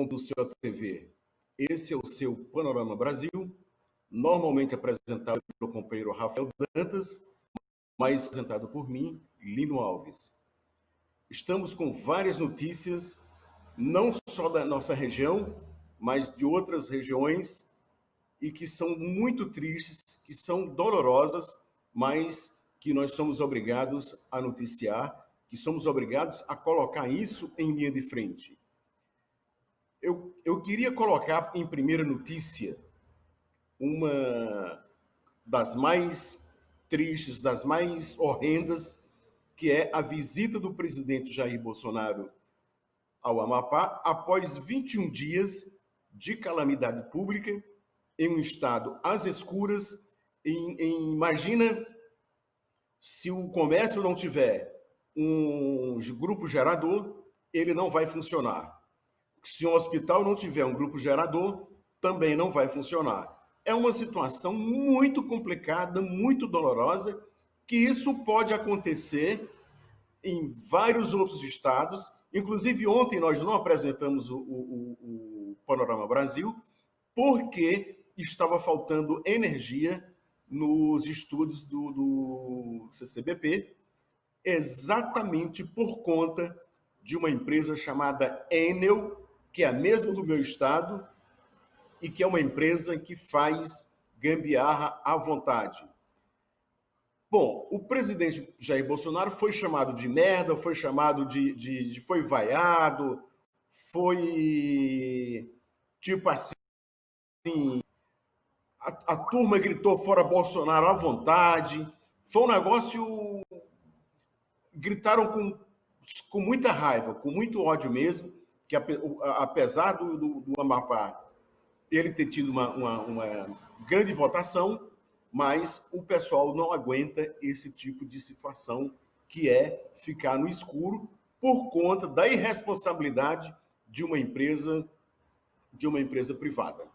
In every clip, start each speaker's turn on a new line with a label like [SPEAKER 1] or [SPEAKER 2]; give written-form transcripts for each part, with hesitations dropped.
[SPEAKER 1] do seu TV. Esse é o seu Panorama Brasil, normalmente apresentado pelo companheiro Rafael Dantas, mas apresentado por mim, Lino Alves. Estamos com várias notícias, não só da nossa região, mas de outras regiões, e que são muito tristes, que são dolorosas, mas que nós somos obrigados a noticiar, que somos obrigados a colocar isso em linha de frente. Eu queria colocar em primeira notícia uma das mais tristes, das mais horrendas, que é a visita do presidente Jair Bolsonaro ao Amapá após 21 dias de calamidade pública em um estado às escuras. Imagina se o comércio não tiver um grupo gerador, ele não vai funcionar. Se um hospital não tiver um grupo gerador, também não vai funcionar. É uma situação muito complicada, muito dolorosa, que isso pode acontecer em vários outros estados. Inclusive, ontem nós não apresentamos o Panorama Brasil, porque estava faltando energia nos estúdios do CCBP, exatamente por conta de uma empresa chamada Enel, que é a mesma do meu estado, e que é uma empresa que faz gambiarra à vontade. Bom, o presidente Jair Bolsonaro foi chamado de merda, foi chamado foi vaiado, foi tipo assim, a turma gritou fora Bolsonaro à vontade, foi um negócio, gritaram com muita raiva, com muito ódio mesmo, que apesar do Amapá ele ter tido uma grande votação, mas o pessoal não aguenta esse tipo de situação, que é ficar no escuro por conta da irresponsabilidade de uma empresa privada.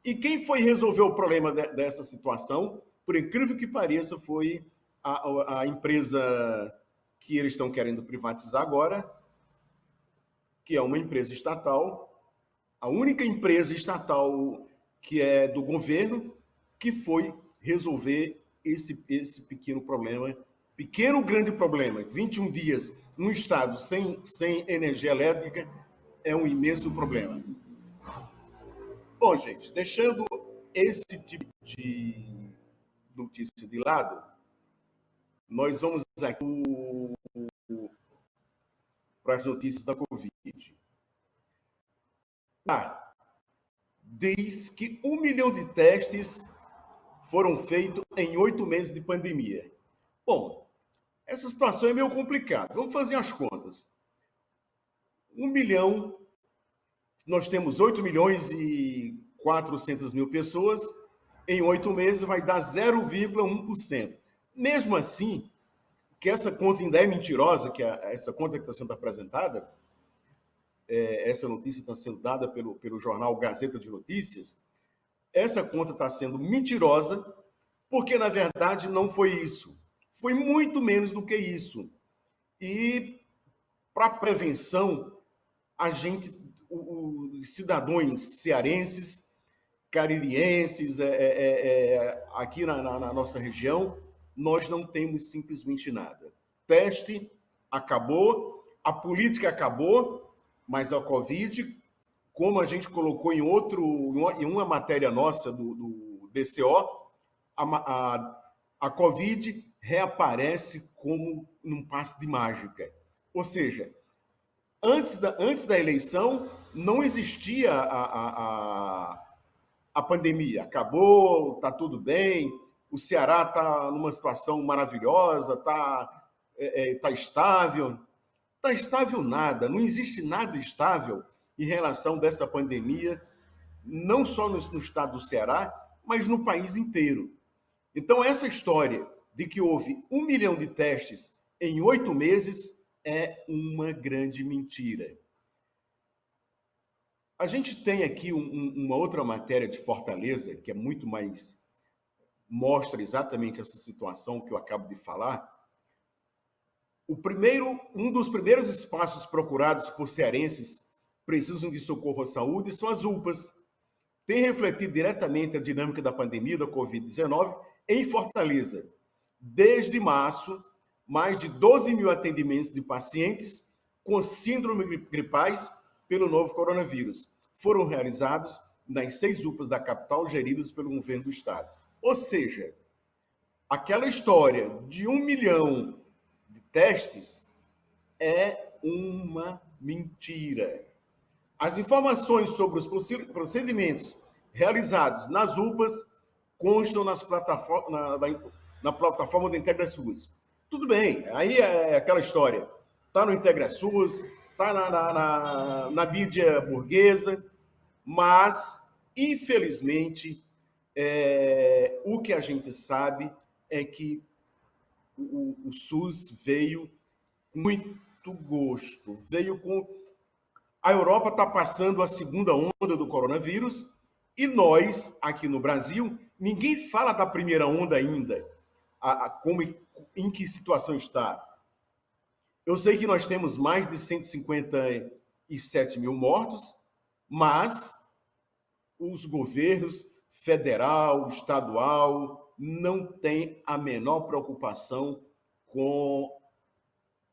[SPEAKER 1] E quem foi resolver o problema dessa situação, por incrível que pareça, foi a empresa que eles estão querendo privatizar agora, que é uma empresa estatal, a única empresa estatal que é do governo, que foi resolver esse pequeno problema, grande problema. 21 dias num estado sem energia elétrica é um imenso problema. Bom, gente, deixando esse tipo de notícia de lado, nós vamos aqui para as notícias da Covid. Diz que 1 milhão de testes foram feitos em 8 meses de pandemia. Bom, essa situação é meio complicada. Vamos fazer as contas. 1 milhão, nós temos 8 milhões e 400 mil pessoas, em 8 meses vai dar 0,1%. Mesmo assim, que essa conta ainda é mentirosa, que essa conta que está sendo apresentada, essa notícia está sendo dada pelo jornal Gazeta de Notícias, essa conta está sendo mentirosa, porque, na verdade, não foi isso. Foi muito menos do que isso. E, para prevenção, a gente, os cidadãos cearenses, caririenses, aqui na nossa região, nós não temos simplesmente nada. Teste acabou, a política acabou, mas a Covid, como a gente colocou em uma matéria nossa do DCO, a Covid reaparece como num passe de mágica. Ou seja, antes da eleição, não existia a pandemia. Acabou, está tudo bem, o Ceará está numa situação maravilhosa, está estável. Está estável nada, não existe nada estável em relação dessa pandemia, não só no estado do Ceará, mas no país inteiro. Então, essa história de que houve 1 milhão de testes em 8 meses é uma grande mentira. A gente tem aqui uma outra matéria de Fortaleza, que é muito mais, mostra exatamente essa situação que eu acabo de falar. Um dos primeiros espaços procurados por cearenses precisam de socorro à saúde são as UPAs. Tem refletido diretamente a dinâmica da pandemia da Covid-19 em Fortaleza. Desde março, mais de 12 mil atendimentos de pacientes com síndrome gripais pelo novo coronavírus foram realizados nas 6 UPAs da capital, geridas pelo governo do estado. Ou seja, aquela história de 1 milhão de testes é uma mentira. As informações sobre os procedimentos realizados nas UPAs constam na plataforma do IntegraSUS. Tudo bem, aí é aquela história. Está no IntegraSUS, está na mídia burguesa, mas, infelizmente, o que a gente sabe é que o SUS veio com muito gosto, veio com... A Europa está passando a segunda onda do coronavírus e nós, aqui no Brasil, ninguém fala da primeira onda ainda, em que situação está. Eu sei que nós temos mais de 157 mil mortos, mas os governos federal, estadual, não têm a menor preocupação com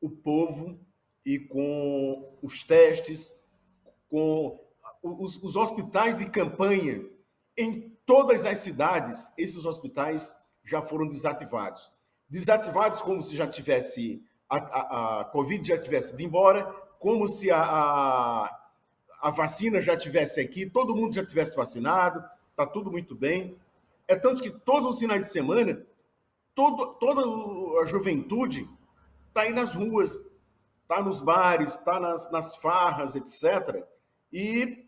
[SPEAKER 1] o povo e com os testes, com os hospitais de campanha. Em todas as cidades, esses hospitais já foram desativados. Desativados como se já tivesse a Covid já tivesse ido embora, como se a vacina já tivesse aqui, todo mundo já tivesse vacinado, está tudo muito bem. É tanto que todos os finais de semana, toda a juventude está aí nas ruas, está nos bares, está nas farras, etc. E,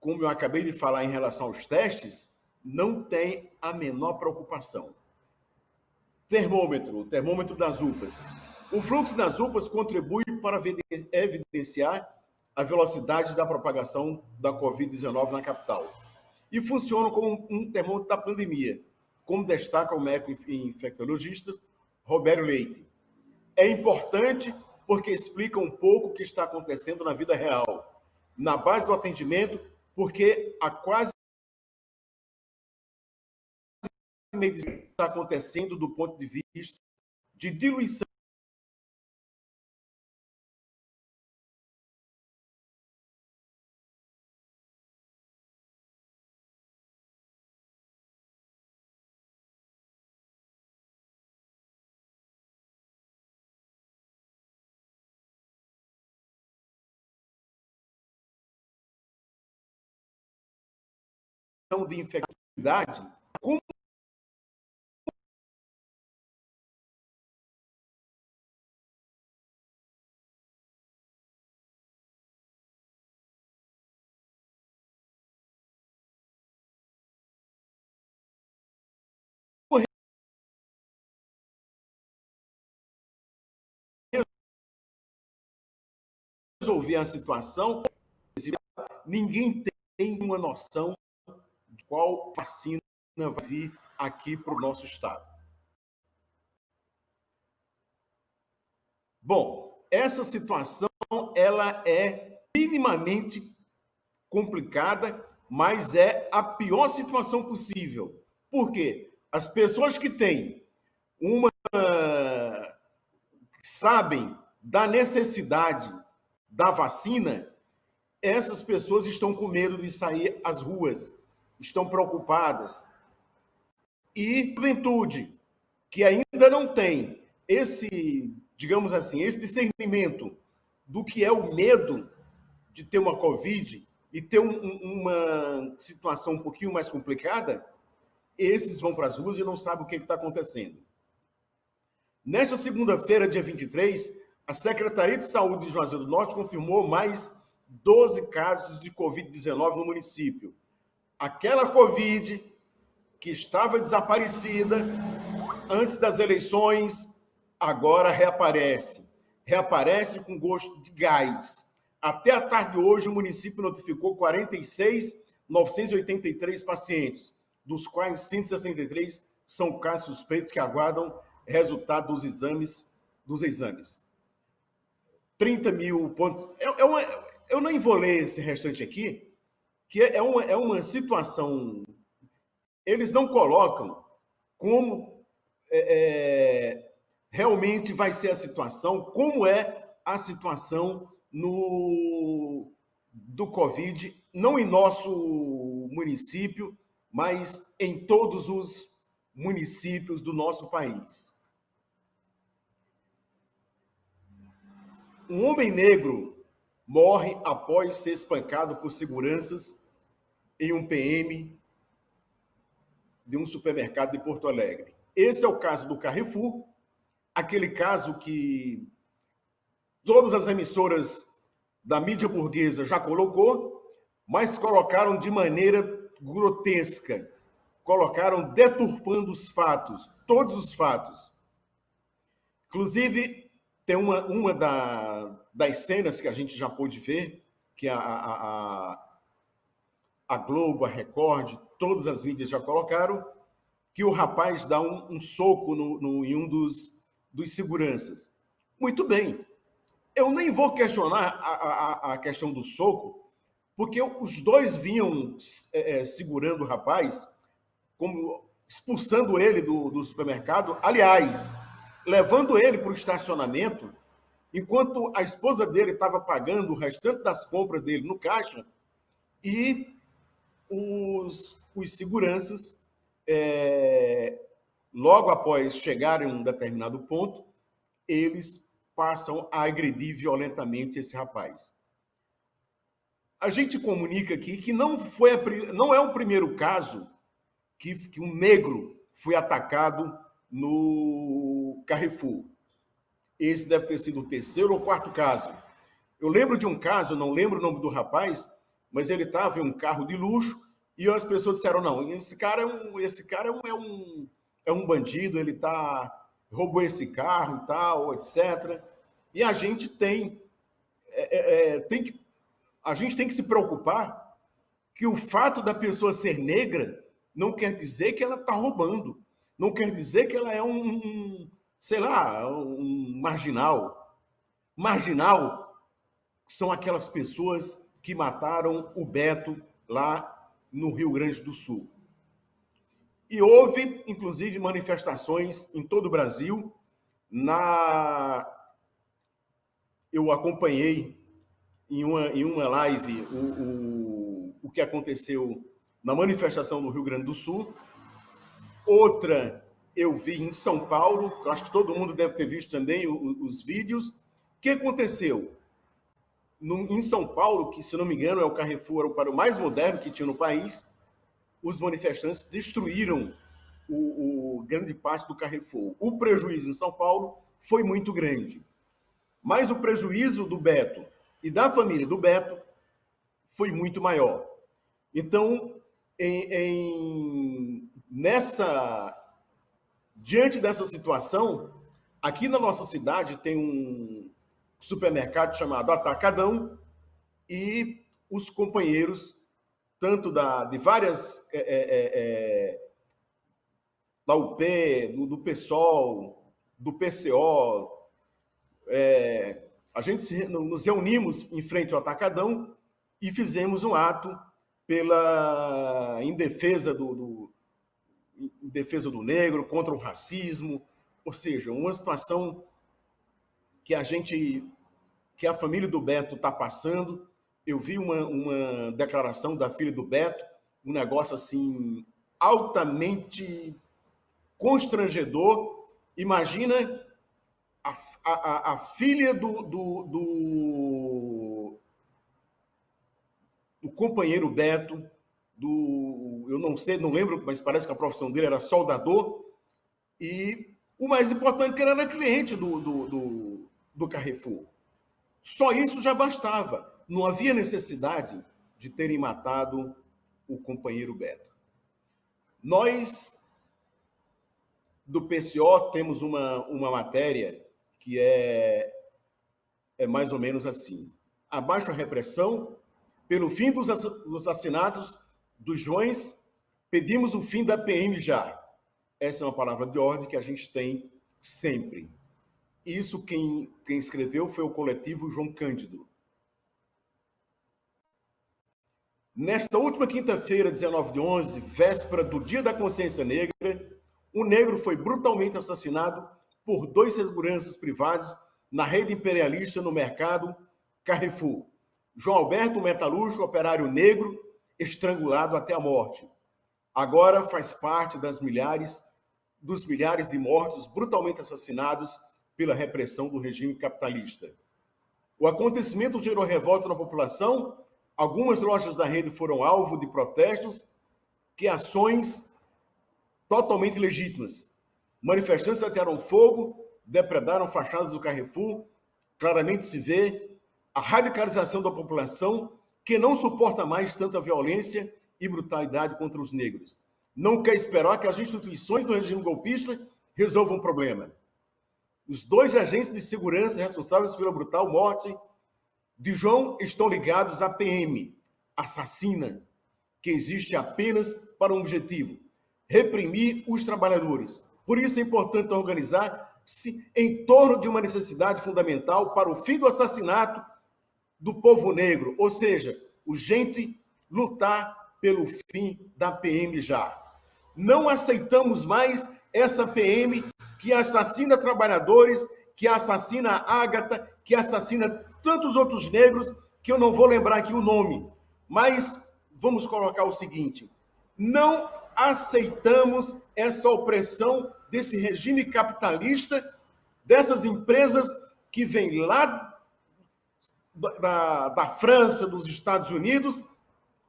[SPEAKER 1] como eu acabei de falar em relação aos testes, não tem a menor preocupação. O termômetro das UPAs. O fluxo das UPAs contribui para evidenciar a velocidade da propagação da Covid-19 na capital e funciona como um termômetro da pandemia, como destaca o médico infectologista Roberto Leite. É importante porque explica um pouco o que está acontecendo na vida real, na base do atendimento, porque a quase medicina está acontecendo do ponto de vista de diluição de infectividade. Como resolver a situação, ninguém tem uma noção de qual vacina vai vir aqui para o nosso estado. Bom, essa situação ela é minimamente complicada, mas é a pior situação possível. Por quê? As pessoas que têm sabem da necessidade da vacina, essas pessoas estão com medo de sair às ruas, estão preocupadas. E juventude, que ainda não tem esse, digamos assim, esse discernimento do que é o medo de ter uma Covid e ter uma situação um pouquinho mais complicada, esses vão para as ruas e não sabem o que está acontecendo. Nesta segunda-feira, dia 23, a Secretaria de Saúde de Juazeiro do Norte confirmou mais 12 casos de Covid-19 no município. Aquela Covid que estava desaparecida antes das eleições, agora reaparece. Reaparece com gosto de gás. Até a tarde de hoje, o município notificou 46.983 pacientes, dos quais 163 são casos suspeitos que aguardam resultado dos exames. 30 mil pontos. Eu nem vou ler esse restante aqui, que é uma situação. Eles não colocam como realmente vai ser a situação, como é a situação do Covid, não em nosso município, mas em todos os municípios do nosso país. Um homem negro morre após ser espancado por seguranças em um PM de um supermercado de Porto Alegre. Esse é o caso do Carrefour, aquele caso que todas as emissoras da mídia burguesa já colocou, mas colocaram de maneira grotesca, colocaram deturpando os fatos, todos os fatos. Inclusive, tem uma das cenas que a gente já pôde ver, que a Globo, a Record, todas as mídias já colocaram, que o rapaz dá um soco em um dos seguranças. Muito bem. Eu nem vou questionar a questão do soco, porque os dois vinham segurando o rapaz, como expulsando ele do supermercado. Aliás, levando ele para o estacionamento, enquanto a esposa dele estava pagando o restante das compras dele no caixa, e os seguranças, logo após chegarem a um determinado ponto, eles passam a agredir violentamente esse rapaz. A gente comunica aqui que não é o primeiro caso que um negro foi atacado no Carrefour. Esse deve ter sido o terceiro ou quarto caso. Eu lembro de um caso, não lembro o nome do rapaz, mas ele estava em um carro de luxo e as pessoas disseram, não, esse cara é um bandido, ele roubou esse carro e tal, etc. E a gente tem que se preocupar que o fato da pessoa ser negra não quer dizer que ela está roubando, não quer dizer que ela é um marginal. Marginal são aquelas pessoas que mataram o Beto lá no Rio Grande do Sul. E houve, inclusive, manifestações em todo o Brasil. Eu acompanhei em uma live o que aconteceu na manifestação no Rio Grande do Sul. Outra eu vi em São Paulo, acho que todo mundo deve ter visto também os vídeos. O que aconteceu? Em São Paulo, que, se não me engano, é o Carrefour, era o mais moderno que tinha no país, os manifestantes destruíram grande parte do Carrefour. O prejuízo em São Paulo foi muito grande. Mas o prejuízo do Beto e da família do Beto foi muito maior. Então, diante dessa situação, aqui na nossa cidade tem um supermercado chamado Atacadão e os companheiros, tanto de várias, da UP, do PSOL, do PCO, a gente nos reunimos em frente ao Atacadão e fizemos um ato em defesa do negro, contra o racismo, ou seja, uma situação que a família do Beto está passando. Eu vi uma declaração da filha do Beto, um negócio assim altamente constrangedor. Imagina a filha do companheiro Beto, eu não sei, não lembro, mas parece que a profissão dele era soldador, e o mais importante é que ele era cliente do Carrefour. Só isso já bastava. Não havia necessidade de terem matado o companheiro Beto. Nós, do PCO, temos uma matéria que é mais ou menos assim. Abaixo a repressão, pelo fim dos assassinatos dos Joões, pedimos o fim da PM já. Essa é uma palavra de ordem que a gente tem sempre. Isso quem escreveu foi o coletivo João Cândido. Nesta última quinta-feira, 19/11, véspera do Dia da Consciência Negra, um negro foi brutalmente assassinado por 2 seguranças privados na rede imperialista no mercado Carrefour. João Alberto, metalúrgico, operário negro, estrangulado até a morte. Agora faz parte dos milhares de mortos brutalmente assassinados pela repressão do regime capitalista. O acontecimento gerou revolta na população. Algumas lojas da rede foram alvo de protestos, que ações totalmente legítimas. Manifestantes atearam fogo, depredaram fachadas do Carrefour. Claramente se vê a radicalização da população, que não suporta mais tanta violência e brutalidade contra os negros. Não quer esperar que as instituições do regime golpista resolvam o problema. Os 2 agentes de segurança responsáveis pela brutal morte de João estão ligados à PM, assassina, que existe apenas para um objetivo: reprimir os trabalhadores. Por isso é importante organizar-se em torno de uma necessidade fundamental para o fim do assassinato do povo negro, ou seja, urgente lutar pelo fim da PM já. Não aceitamos mais essa PM que assassina trabalhadores, que assassina a Ágata, que assassina tantos outros negros, que eu não vou lembrar aqui o nome. Mas vamos colocar o seguinte: não aceitamos essa opressão desse regime capitalista, dessas empresas que vêm lá da França, dos Estados Unidos,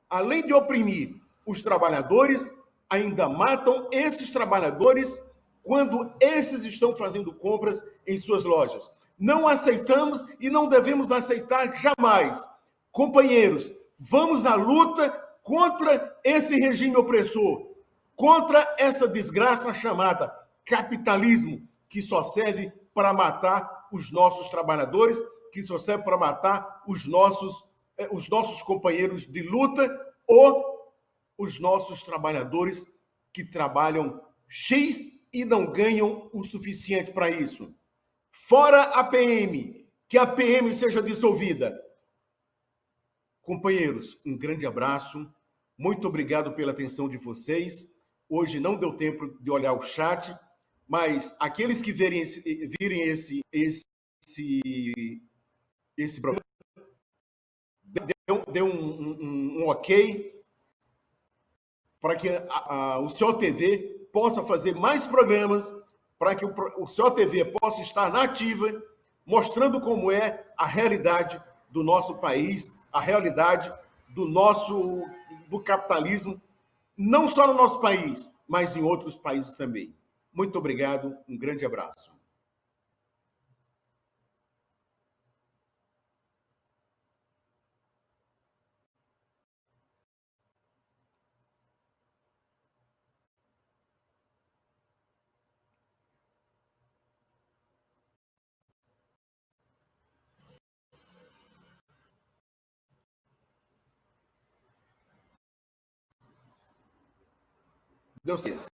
[SPEAKER 1] além de oprimir os trabalhadores, ainda matam esses trabalhadores quando esses estão fazendo compras em suas lojas. Não aceitamos e não devemos aceitar jamais. Companheiros, vamos à luta contra esse regime opressor, contra essa desgraça chamada capitalismo, que só serve para matar os nossos trabalhadores, que só serve para matar os nossos companheiros de luta ou os nossos trabalhadores que trabalham X e não ganham o suficiente para isso. Fora a PM, que a PM seja dissolvida. Companheiros, um grande abraço. Muito obrigado pela atenção de vocês. Hoje não deu tempo de olhar o chat, mas aqueles que virem esse programa, dê um ok para que o Senhor TV possa fazer mais programas, para que o Senhor TV possa estar na ativa, mostrando como é a realidade do nosso país, a realidade do capitalismo, não só no nosso país, mas em outros países também. Muito obrigado, um grande abraço. Deus certo.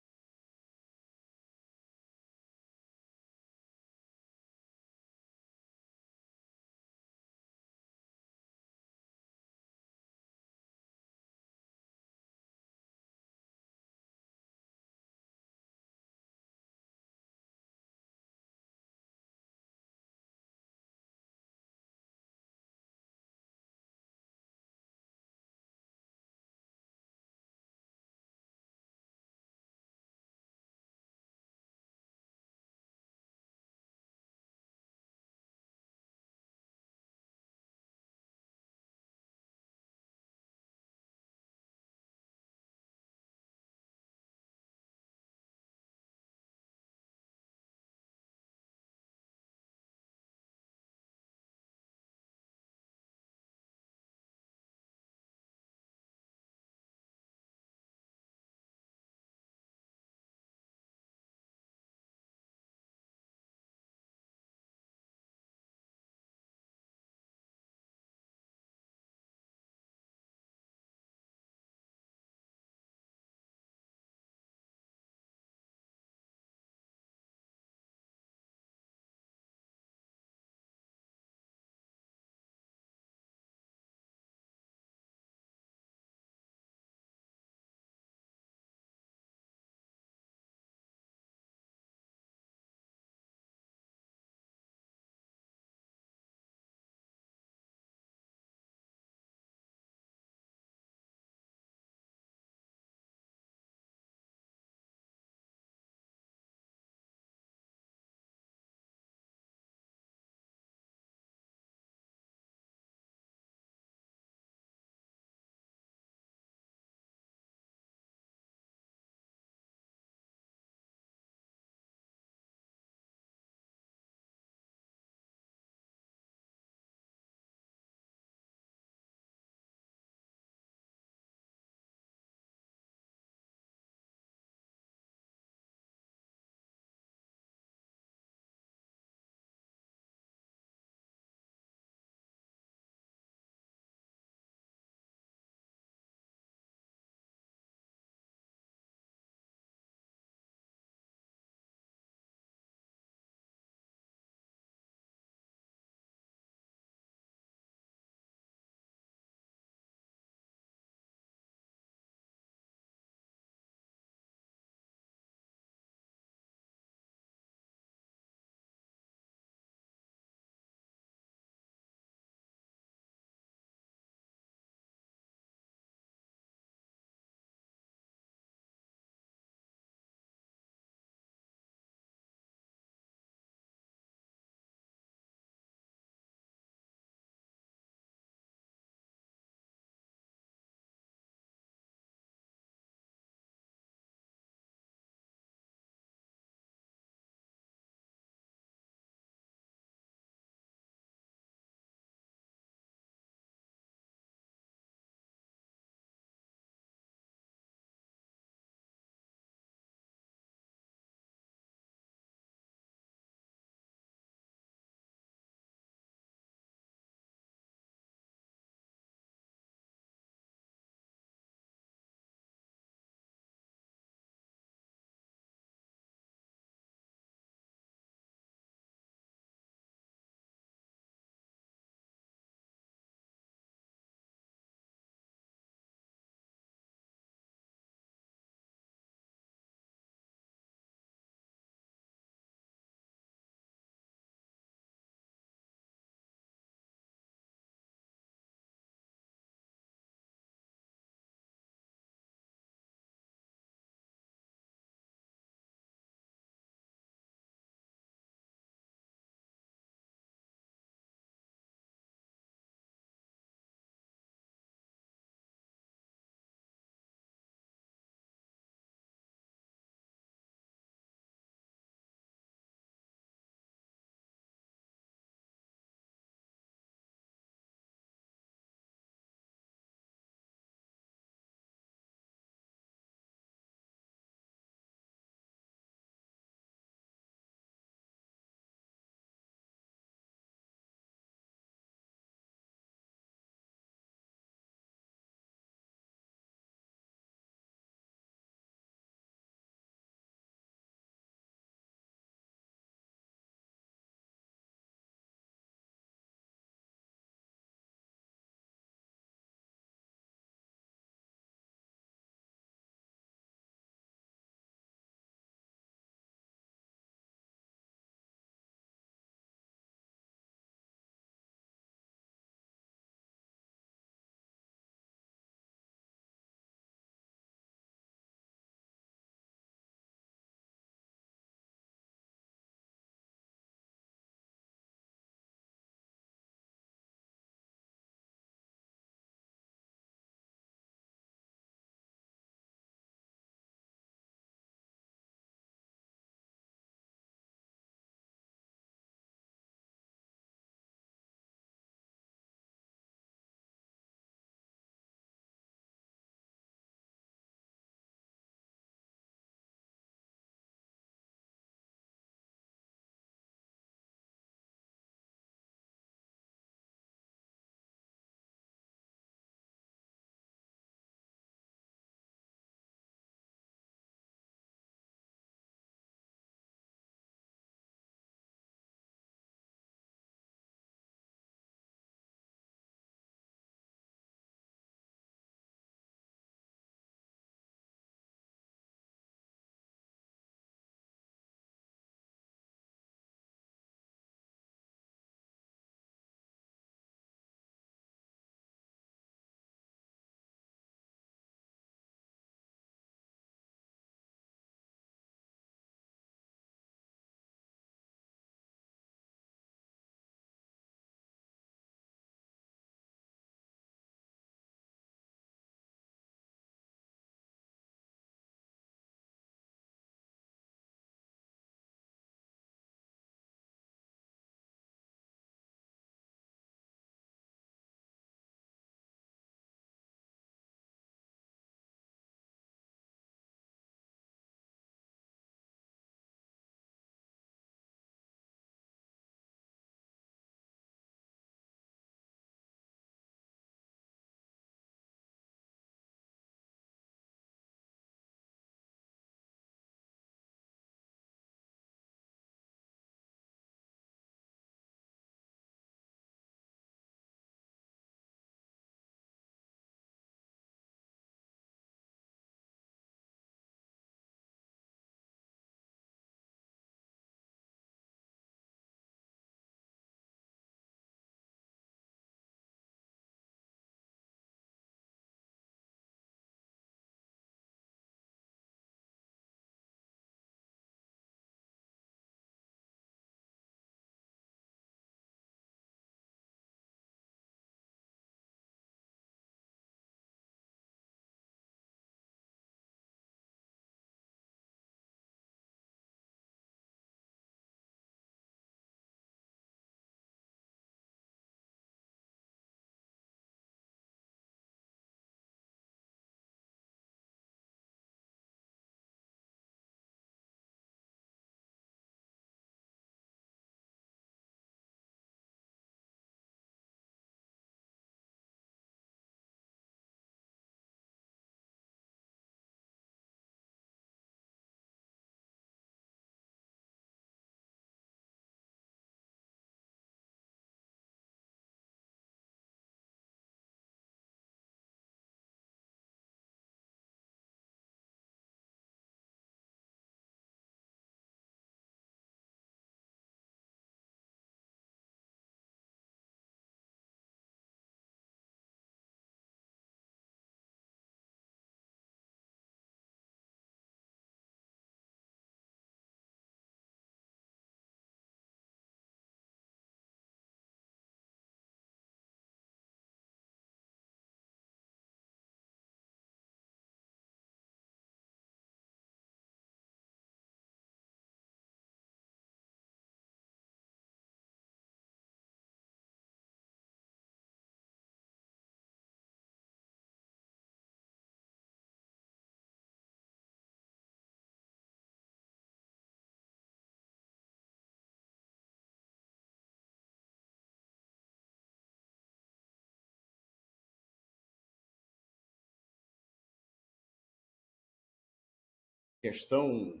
[SPEAKER 1] questão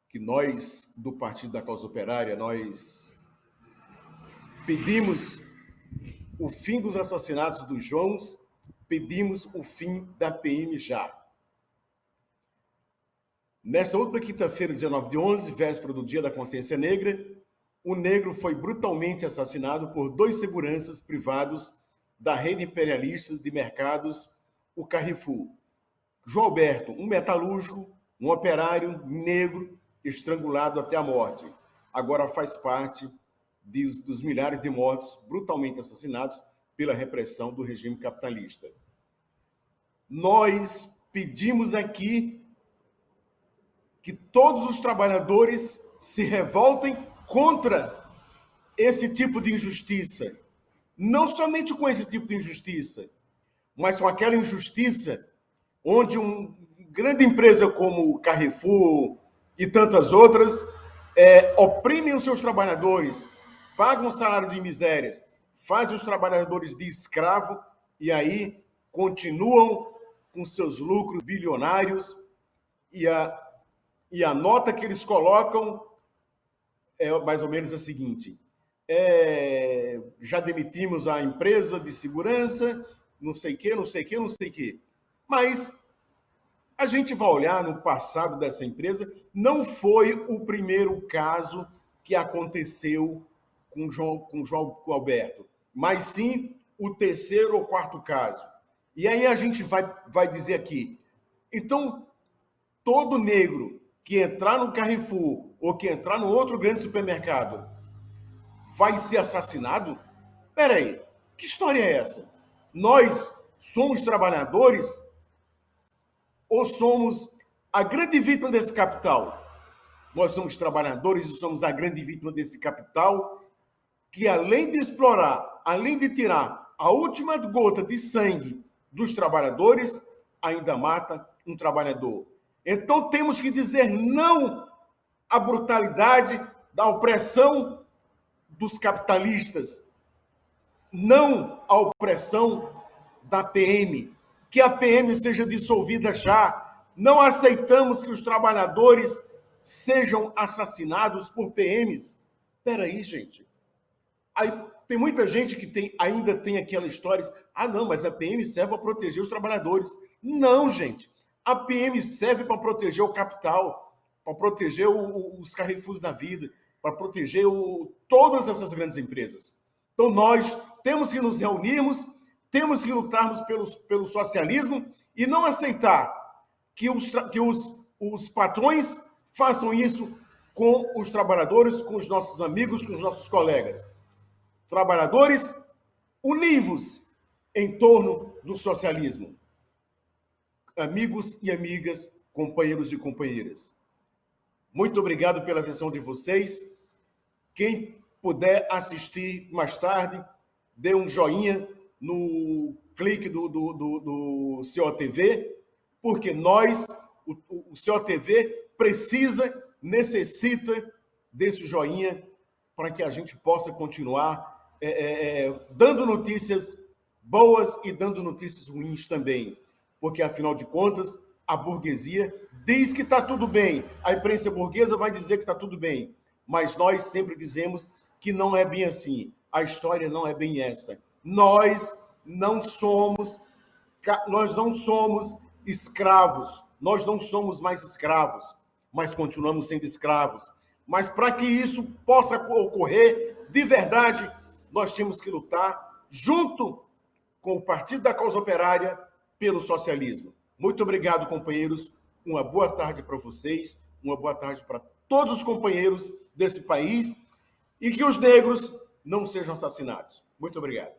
[SPEAKER 1] que nós, do Partido da Causa Operária, nós pedimos o fim dos assassinatos dos Joãos, pedimos o fim da PM já. Nessa última quinta-feira, 19/11, véspera do Dia da Consciência Negra, o negro foi brutalmente assassinado por 2 seguranças privados da rede imperialista de mercados, o Carrefour. João Alberto, um metalúrgico, um operário negro, estrangulado até a morte. Agora faz parte dos milhares de mortos brutalmente assassinados pela repressão do regime capitalista. Nós pedimos aqui que todos os trabalhadores se revoltem contra esse tipo de injustiça. Não somente com esse tipo de injustiça, mas com aquela injustiça onde uma grande empresa como o Carrefour e tantas outras oprimem os seus trabalhadores, pagam um salário de misérias, fazem os trabalhadores de escravo e aí continuam com seus lucros bilionários e a nota que eles colocam é mais ou menos a seguinte: já demitimos a empresa de segurança, não sei o quê, não sei o quê, não sei o quê. Mas a gente vai olhar no passado dessa empresa, não foi o primeiro caso que aconteceu com João Alberto, mas sim o 3º ou 4º caso. E aí a gente vai dizer aqui, então, todo negro que entrar no Carrefour ou que entrar no outro grande supermercado vai ser assassinado? Peraí, que história é essa? Nós somos trabalhadores ou somos a grande vítima desse capital? Nós somos trabalhadores e somos a grande vítima desse capital que, além de explorar, além de tirar a última gota de sangue dos trabalhadores, ainda mata um trabalhador. Então temos que dizer não à brutalidade da opressão dos capitalistas, não à opressão da PM, que a PM seja dissolvida já. Não aceitamos que os trabalhadores sejam assassinados por PMs. Espera aí, gente. Aí, tem muita gente que ainda tem aquela história, não, mas a PM serve para proteger os trabalhadores. Não, gente. A PM serve para proteger o capital, para proteger os Carrefours da vida, para proteger todas essas grandes empresas. Então, nós temos que nos reunirmos, temos que lutarmos pelo socialismo e não aceitar que os patrões façam isso com os trabalhadores, com os nossos amigos, com os nossos colegas. Trabalhadores, univos em torno do socialismo. Amigos e amigas, companheiros e companheiras. Muito obrigado pela atenção de vocês. Quem puder assistir mais tarde, dê um joinha no clique do COTV, porque nós, o COTV, necessita desse joinha para que a gente possa continuar dando notícias boas e dando notícias ruins também. Porque, afinal de contas, a burguesia diz que está tudo bem. A imprensa burguesa vai dizer que está tudo bem. Mas nós sempre dizemos que não é bem assim. A história não é bem essa. Nós não somos escravos. Nós não somos mais escravos, mas continuamos sendo escravos. Mas para que isso possa ocorrer de verdade, nós temos que lutar junto com o Partido da Causa Operária pelo socialismo. Muito obrigado, companheiros. Uma boa tarde para vocês, uma boa tarde para todos os companheiros desse país e que os negros não sejam assassinados. Muito obrigado.